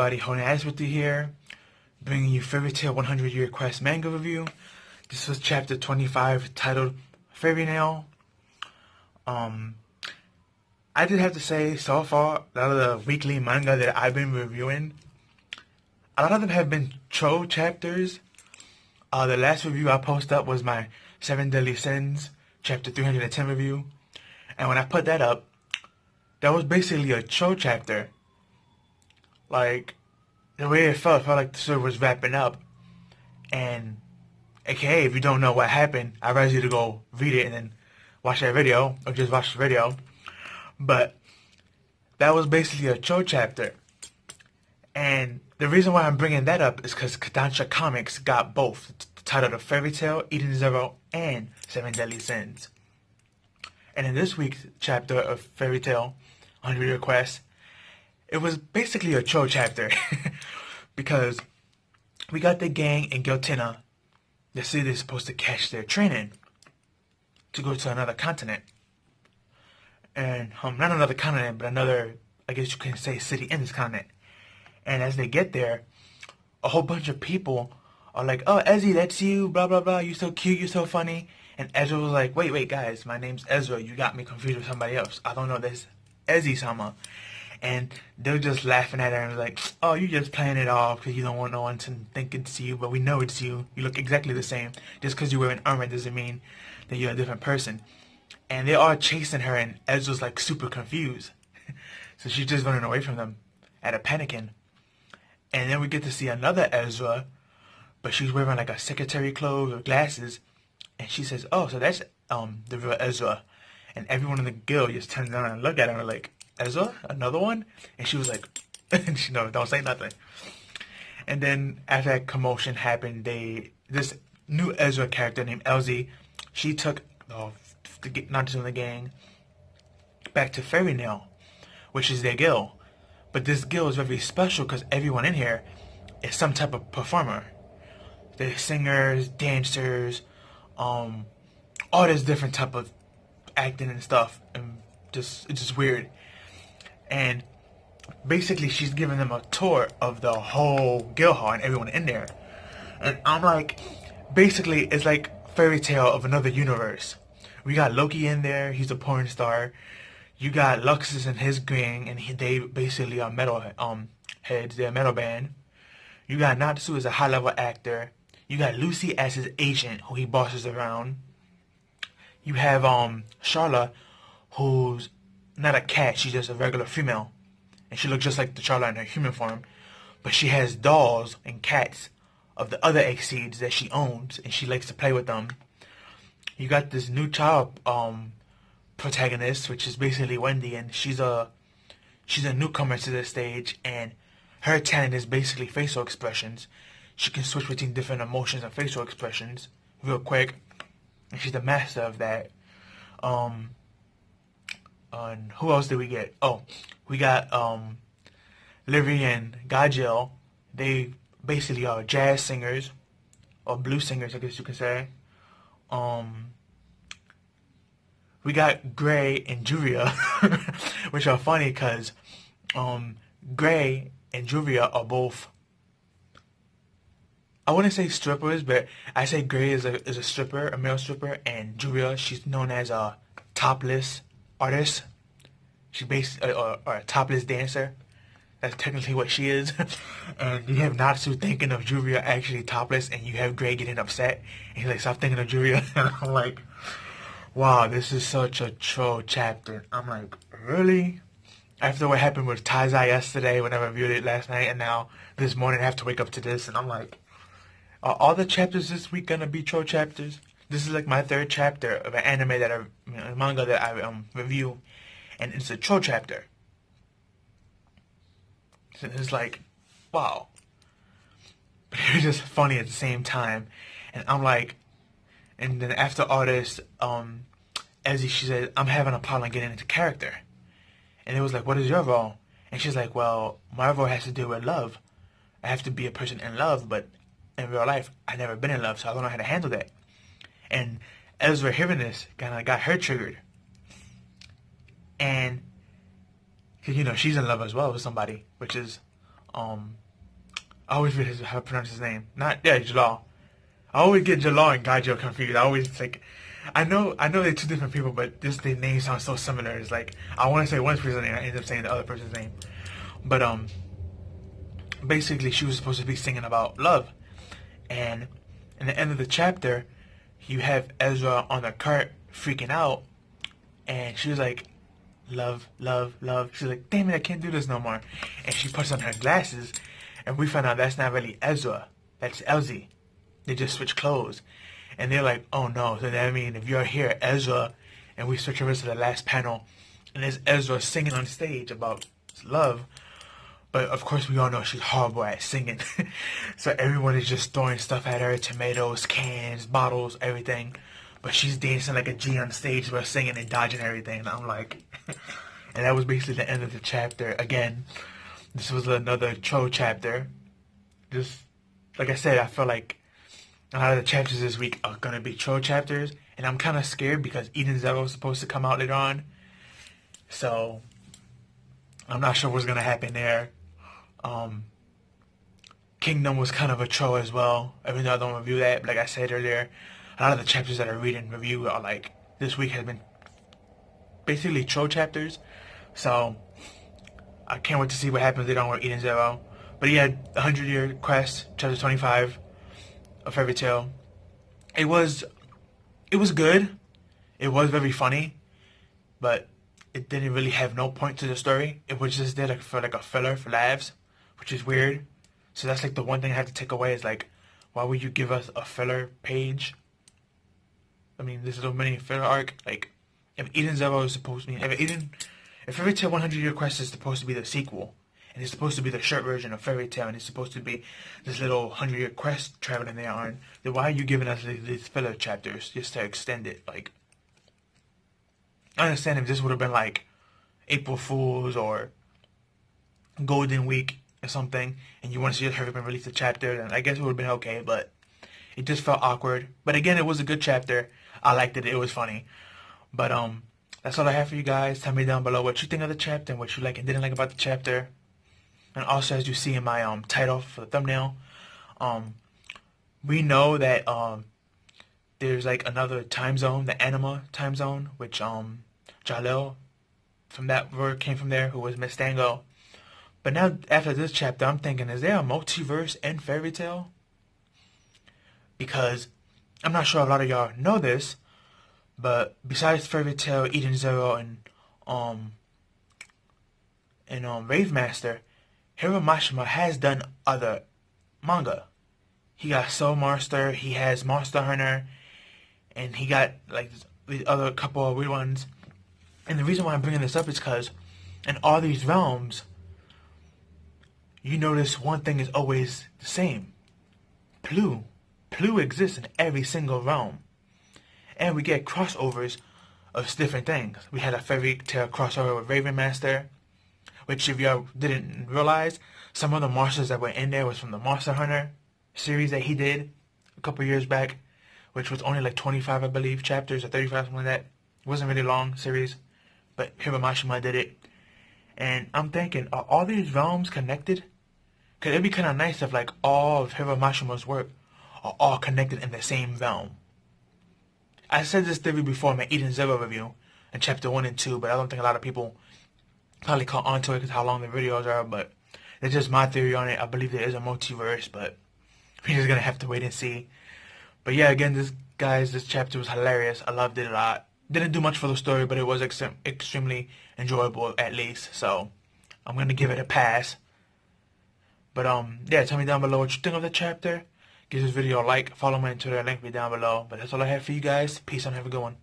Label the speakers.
Speaker 1: everybody, Holding Ice with you here, bringing you Fairytail 100 Year Quest manga review. This was chapter 25 titled Fairytail. I did have to say, so far, a lot of the weekly manga that I've been reviewing, a lot of them have been troll chapters. The last review I posted up was my 7 Deadly Sins, chapter 310 review. And when I put that up, that was basically a troll chapter. Like, the way it felt like the story was wrapping up. And, aka, if you don't know what happened, I advise you to go read it and then watch that video, or just watch the video. But that was basically a troll chapter. And the reason why I'm bringing that up is because Kodansha Comics got both the title of Fairytail, Eden Zero, and 7 Deadly Sins. And in this week's chapter of Fairytail, 100 Requests, it was basically a troll chapter. Because we got the gang in Giltina. The city is supposed to catch their training to go to another continent. And, not another continent, but another, I guess you can say, city in this continent. And as they get there, a whole bunch of people are like, "Oh, Ezzy, that's you, blah, blah, blah, you're so cute, you're so funny." And Ezra was like, wait, guys, my name's Ezra, you got me confused with somebody else. I don't know this Ezzy-sama. And they're just laughing at her and like, "Oh, you're just playing it off because you don't want no one to think it's you, but we know it's you. You look exactly the same. Just because you're wearing armor doesn't mean that you're a different person." And they are chasing her, and Ezra's like super confused. So she's just running away from them at a panicking. And then we get to see another Ezra, but she's wearing like a secretary clothes or glasses. And she says, "Oh, so that's the real Ezra." And everyone in the guild just turns around and look at her like, "Ezra? Another one?" And she was like, "No, don't say nothing." And then after that commotion happened, this new Ezra character named Elsie, she took not just the gang back to Fairytail, which is their guild. But this guild is very special because everyone in here is some type of performer. They're singers, dancers, all this different type of acting and stuff, and it's just weird. And basically, she's giving them a tour of the whole guild hall and everyone in there. And I'm like, basically, it's like Fairytale of another universe. We got Loki in there; he's a porn star. You got Luxus and his gang, and they basically are metal heads. They're a metal band. You got Natsu as a high level actor. You got Lucy as his agent, who he bosses around. You have Charla, who's not a cat, she's just a regular female. And she looks just like the Charla in her human form. But she has dolls and cats of the other Exceeds that she owns, and she likes to play with them. You got this new child protagonist, which is basically Wendy, and she's a newcomer to the stage, and her talent is basically facial expressions. She can switch between different emotions and facial expressions real quick, and she's the master of that. And who else did we get? Oh, we got Livy and Gajil. They basically are jazz singers, or blues singers, I guess you could say. We got Gray and Julia, which are funny because Gray and Julia are both, I wouldn't say strippers, but I say Gray is a stripper, a male stripper, and Julia, she's known as a topless artist. She's basically or a topless dancer. That's technically what she is. And you have Natsu thinking of Julia actually topless, and you have Gray getting upset, and he's like, "Stop thinking of Julia." And I'm like, wow, this is such a troll chapter. I'm like, really? After what happened with Taizai yesterday when I reviewed it last night, and now this morning I have to wake up to this, and I'm like, are all the chapters this week gonna be troll chapters? This is like my third chapter of an anime that a manga that I review, and it's a troll chapter. So it's like, wow. But it was just funny at the same time, and I'm like, and then after all this, Ezzy, she said, "I'm having a problem getting into character." And it was like, "What is your role?" And she's like, "Well, my role has to do with love. I have to be a person in love, but in real life, I've never been in love, so I don't know how to handle that." And Ezra hearing this kind of got her triggered. And, because, she's in love as well with somebody, which is I always forget how to pronounce his name. Jalal. I always get Jalal and Gaijo confused. I always like, I know they're two different people, but just their names sound so similar. It's like I want to say one person's name, I end up saying the other person's name. But basically, she was supposed to be singing about love, and in the end of the chapter, you have Ezra on the cart freaking out, and she was like, "Love, love, love." She's like, "Damn it, I can't do this no more," and she puts on her glasses, and we find out that's not really Ezra, that's Elsie. They just switch clothes. And they're like, oh no, so that means if you're here, Ezra, and we switch over to the last panel, and there's Ezra singing on stage about love. But of course we all know she's horrible at singing. So everyone is just throwing stuff at her, tomatoes, cans, bottles, everything. But she's dancing like a G on stage while singing and dodging everything. And I'm like, and that was basically the end of the chapter. Again, this was another Cho chapter. Just, like I said, I feel like a lot of the chapters this week are going to be Cho chapters, and I'm kind of scared because Eden Zero is supposed to come out later on. So, I'm not sure what's going to happen there. Kingdom was kind of a Cho as well, even though I don't review that. But like I said earlier, a lot of the chapters that I read and review are like, this week has been basically Cho chapters. So, I can't wait to see what happens later on with Eden Zero. But yeah, 100-Year Quest, chapter 25. A Fairytail. It was good. It was very funny, but it didn't really have no point to the story. It was just there for a filler for laughs, which is weird. So that's like the one thing I had to take away is like, why would you give us a filler page? I mean, this little mini filler arc. Like, if Eden Zero is supposed to be, if Fairytail 100-Year Quest is supposed to be the sequel, and it's supposed to be the short version of Fairytail, and it's supposed to be this little 100-year quest traveling there on, then why are you giving us these filler chapters just to extend it? Like, I understand if this would have been like April Fool's or Golden Week or something, and you want to see her release a chapter, then I guess it would have been okay, but it just felt awkward. But again, it was a good chapter. I liked it. It was funny. But that's all I have for you guys. Tell me down below what you think of the chapter and what you like and didn't like about the chapter. And also, as you see in my title for the thumbnail, we know that there's like another time zone, the Anima time zone, which Jalil from that word came from there, who was Miss Tango. But now after this chapter, I'm thinking, is there a multiverse in Fairytail? Because I'm not sure a lot of y'all know this, but besides Fairytail, Eden Zero, and Rave Master, Hiro Mashima has done other manga. He got Soul Master, he has Monster Hunter, and he got like these other couple of weird ones. And the reason why I'm bringing this up is because in all these realms, you notice one thing is always the same. Plu. Plu exists in every single realm. And we get crossovers of different things. We had a Fairytail crossover with Raven Master, which if y'all didn't realize, some of the monsters that were in there was from the Monster Hunter series that he did a couple years back, which was only like 25, I believe, chapters or 35, something like that. It wasn't really long series, but Hiro Mashima did it. And I'm thinking, are all these realms connected? Because it'd be kind of nice if like all of Hiro Mashima's work are all connected in the same realm. I said this theory before in my Eden Zero review in chapter 1 and 2, but I don't think a lot of people probably caught on to it because how long the videos are, but it's just my theory on it. I believe there is a multiverse, but we're just going to have to wait and see. But yeah, again, this chapter was hilarious. I loved it a lot. Didn't do much for the story, but it was extremely enjoyable at least, so I'm going to give it a pass. But yeah, tell me down below what you think of the chapter. Give this video a like, follow me on Twitter, link me down below. But that's all I have for you guys. Peace and have a good one.